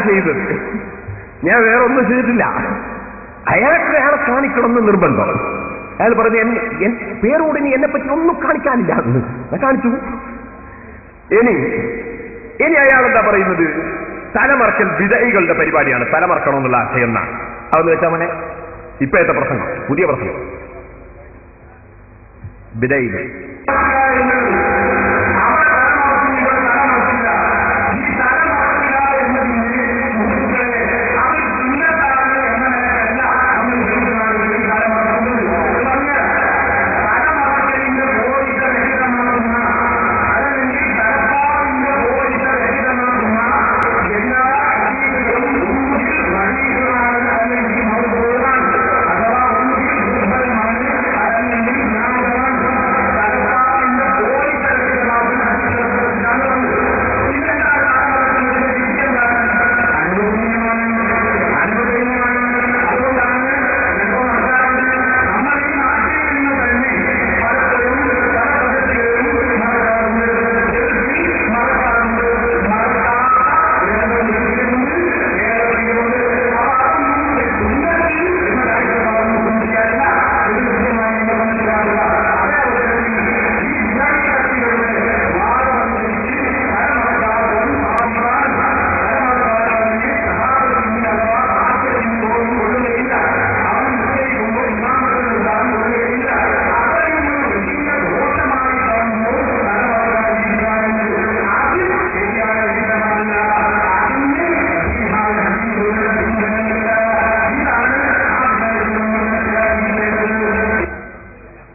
ചെയ്തത്. ഞാൻ വേറെ ഒന്നും ചെയ്തിട്ടില്ല. അയാളെ കാണിക്കണമെന്ന് നിർബന്ധം. അയാൾ പറഞ്ഞു പേരോട് ഇനി എന്നെ പറ്റി ഒന്നും കാണിക്കാനില്ല എന്ന്. ഞാൻ കാണിച്ചു. ഇനി അയാൾ എന്താ പറയുന്നത്? തലമറക്കൽ വിദയികളുടെ പരിപാടിയാണ്. തലമറക്കണമെന്നുള്ള ആശയം എന്നാണ്. അതെന്ന് വെച്ചാൽ മോനെ ഇപ്പോഴത്തെ പ്രസംഗം, പുതിയ പ്രസംഗം വിദയികൾ.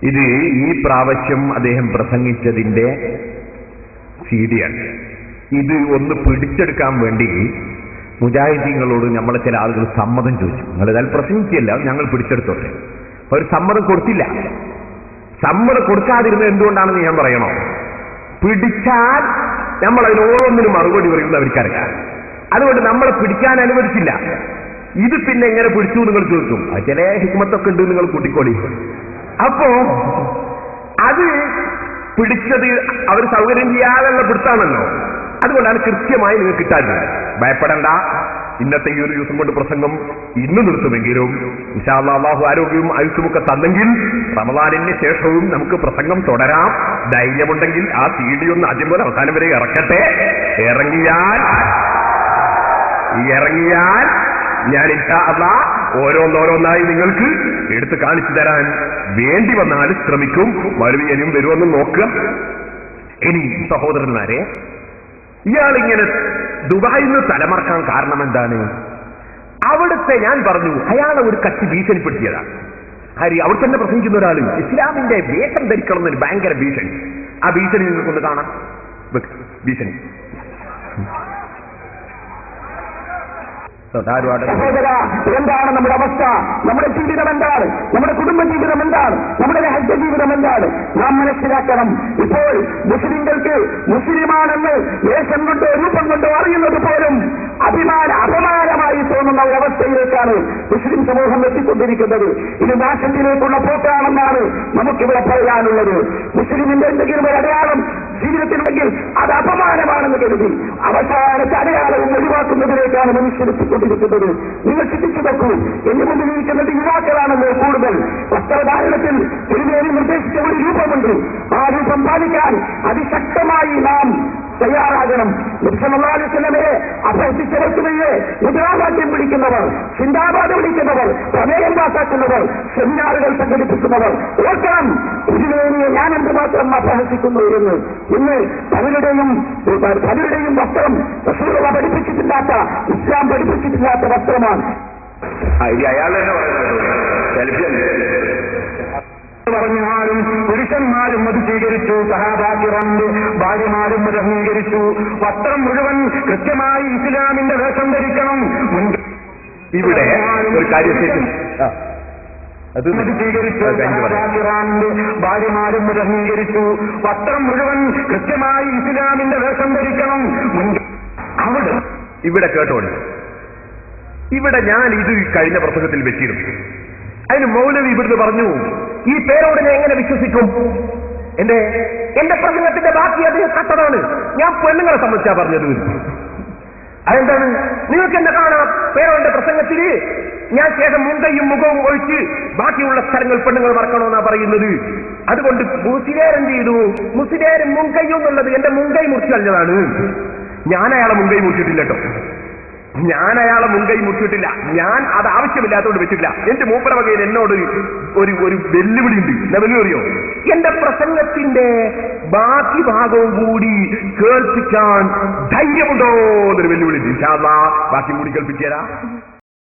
ഇത് ഈ പ്രാവശ്യം അദ്ദേഹം പ്രസംഗിച്ചതിന്റെ സീഡിയാണ്. ഇത് ഒന്ന് പിടിച്ചെടുക്കാൻ വേണ്ടി മുജാഹിദീങ്ങളോട് നമ്മളെ ചില ആളുകൾ സമ്മതം ചോദിച്ചു. നിങ്ങൾ ഏതായാലും പ്രസംഗിക്കുകയല്ല, ഞങ്ങൾ പിടിച്ചെടുത്തോട്ടെ. അവർ സമ്മതം കൊടുത്തില്ല. സമ്മതം കൊടുക്കാതിരുന്നത് എന്തുകൊണ്ടാണെന്ന് ഞാൻ പറയണോ? പിടിച്ചാൽ നമ്മൾ അതിന് ഓരോന്നിനും മറുപടി പറയുന്നത് അവർക്കറിയാം. അതുകൊണ്ട് നമ്മളെ പിടിക്കാൻ അനുവദിച്ചില്ല. ഇത് പിന്നെ എങ്ങനെ പിടിച്ചു നിങ്ങൾ ചോദിക്കും. അത് ചില ഹിക്മത്തൊക്കെ ഉണ്ട്, നിങ്ങൾ കൂട്ടിക്കോളി. അപ്പോ അത് പിടിച്ചത് അവർ സൗകര്യം ചെയ്യാനുള്ള പിടുത്താണല്ലോ. അതുകൊണ്ടാണ് കൃത്യമായി നിങ്ങൾക്ക് കിട്ടാറുണ്ട്. ഭയപ്പെടണ്ട, ഇന്നത്തെ ഈ ഒരു ദിവസം കൊണ്ട് പ്രസംഗം ഇന്ന് നിർത്തുമെങ്കിലും ഇൻഷാ അല്ലാഹ് അല്ലാഹു ആരോഗ്യവും ആയുസ്സുമൊക്കെ തന്നെങ്കിൽ റമദാനിന് ശേഷവും നമുക്ക് പ്രസംഗം തുടരാം. ധൈര്യമുണ്ടെങ്കിൽ ആ സീഡി ഒന്ന് ആദ്യം പോലെ അവസാനം വരെ ഇറക്കട്ടെ. ഇറങ്ങിയാൽ ഞാൻ ഇൻഷാ അല്ലാഹ് ഓരോന്നോരോന്നായി നിങ്ങൾക്ക് എടുത്ത് കാണിച്ചു തരാൻ വേണ്ടി വന്നാൽ ശ്രമിക്കും. മറുപടിയും വരുമെന്ന് നോക്കുക. ഇനി സഹോദരന്മാരെ, ഇയാളിങ്ങനെ ദുബായിൽ നിന്ന് തലമറക്കാൻ കാരണം എന്താണ്? അവിടുത്തെ ഞാൻ പറഞ്ഞു അയാളെ ഒരു കക്ഷി ഭീഷണിപ്പെടുത്തിയതാണ്. അവിടെ തന്നെ പ്രസംഗിക്കുന്ന ഒരാൾ ഇസ്ലാമിന്റെ വേഷം ധരിക്കണം എന്നൊരു ഭയങ്കര ഭീഷണി. ആ ഭീഷണി നിങ്ങൾക്കൊന്ന് കാണാം. ഭീഷണി സഹോദര, എന്താണ് നമ്മുടെ അവസ്ഥ? നമ്മുടെ ജീവിതം എന്താണ്? നമ്മുടെ കുടുംബ ജീവിതം എന്താണ്? നമ്മുടെ രഹസ്യ ജീവിതം എന്താണ്? നാം മനസ്സിലാക്കണം. ഇപ്പോൾ മുസ്ലിങ്ങൾക്ക് മുസ്ലിമാണെന്ന് വേഷം കൊണ്ടോ രൂപം കൊണ്ടോ അറിയുന്നത് പോലും അപമാനമായി തോന്നുന്ന ഒരവസ്ഥയിലേക്കാണ് മുസ്ലിം സമൂഹം എത്തിക്കൊണ്ടിരിക്കുന്നത്. ഇത് നാശത്തിലേക്കുള്ള പോക്കാണെന്നാണ് നമുക്കിവിടെ പറയാനുള്ളത്. മുസ്ലിമിന്റെ എന്തെങ്കിലും ഒരു അടയാളം ജീവിതത്തിലുണ്ടെങ്കിൽ അത് അപമാനമാണെന്ന് കരുതി അവസാനത്തെ അടയാളവും ഒഴിവാക്കുന്നതിലേക്കാണ് മനുഷ്യരെത്തിക്കൊണ്ടിരിക്കുന്നത്. നിങ്ങൾ ചിന്തിച്ചു നോക്കൂ. എന്റെ മുന്നിൽ ഇരിക്കുന്നത് യുവാക്കളാണല്ലോ കൂടുതൽ. വസ്ത്രധാരണത്തിൽ തിരുമേനി നിർദ്ദേശിച്ച ഒരു രൂപമുണ്ട്. ആ രൂപം പാലിക്കാൻ അതിശക്തമായി നാം തയ്യാറാകണം. നബിയെ അഭ്യർത്ഥിച്ചവർക്കുമേ മുദ്രാവാക്യം വിളിക്കുന്നവർ, ചിന്താബാധ വിളിക്കുന്നവർ, പ്രമേയം പാസാക്കുന്നവർ, സെമിനാറുകൾ സംഘടിപ്പിക്കുന്നവർ ഓർക്കണം തിരുമേനിയെ ഞാൻ എന്തുമാത്രം അഭ്യർത്ഥിക്കുന്നു എന്ന്. ഇന്ന് പലരുടെയും വസ്ത്രം റസൂൽ പഠിപ്പിച്ചിട്ടില്ലാത്ത, ഇസ്ലാം പഠിപ്പിച്ചിട്ടില്ലാത്ത വസ്ത്രമാണ്. പറഞ്ഞാലും പുരുഷന്മാരും അത് സ്വീകരിച്ചു. സഹാബാക്കിറണ്ട് ഭാര്യമാരും അത് അംഗീകരിച്ചു. വസ്ത്രം മുഴുവൻ കൃത്യമായി ഇസ്ലാമിന്റെ വേഷം ധരിക്കണം. ഇവിടെ ഒരു കാര്യം സ്വീകരിച്ചു. സഹാബാക്കിറണ്ട് ഭാര്യമാരും അത് അംഗീകരിച്ചു. വസ്ത്രം മുഴുവൻ കൃത്യമായി ഇസ്ലാമിന്റെ വേഷം ധരിക്കണം. ഇവിടെ കേട്ടോളൂ. ഇവിടെ ഞാൻ ഇത് കഴിഞ്ഞ പ്രസംഗത്തിൽ വെച്ചിരുന്നു. അതിന് മൗലവി ഇവിടുന്ന് പറഞ്ഞു, ഈ പേരോടിനെ എങ്ങനെ വിശ്വസിക്കും? എന്റെ പ്രസംഗത്തിന്റെ ബാക്കി അത് കട്ടതാണ്. ഞാൻ പെണ്ണുങ്ങളെ സംബന്ധിച്ചാ പറഞ്ഞത്. അതെന്താണ്? നിങ്ങൾക്ക് എന്നെ കാണാം പേരോന്റെ പ്രസംഗത്തില് ഞാൻ ശേഷം മുങ്കയും മുഖവും ഒഴിച്ച് ബാക്കിയുള്ള സ്ഥലങ്ങൾ പെണ്ണുങ്ങൾ മറക്കണമെന്നാ പറയുന്നത്. അതുകൊണ്ട് മുസ്ലിയാരെന്ത് ചെയ്തു? മുസ്ലിയാരും മുങ്കയും എന്നുള്ളത് എന്റെ മുങ്കൈ മുറിച്ച് കളഞ്ഞതാണ്. ഞാൻ അയാളെ മുങ്കൈ മുറിച്ചിട്ടില്ല കേട്ടോ. ഞാൻ അയാളെ മുങ്കൈ മുറിച്ചിട്ടില്ല. ഞാൻ അത് ആവശ്യമില്ലാത്തതുകൊണ്ട് വെച്ചിട്ടില്ല. എന്റെ മൂപ്പര വകയിൽ എന്നോട് ഒരു വെല്ലുവിളി ഉണ്ട്. ഞാൻ വെല്ലുവിളിയോ? എന്റെ പ്രസംഗത്തിന്റെ ബാക്കി ഭാഗവും കൂടി കേൾപ്പിക്കാൻ ധൈര്യമുണ്ടോ എന്നൊരു വെല്ലുവിളി. ഇൻഷാ അല്ലാഹ് ബാക്കി കൂടി കേൾപ്പിച്ചേരാ.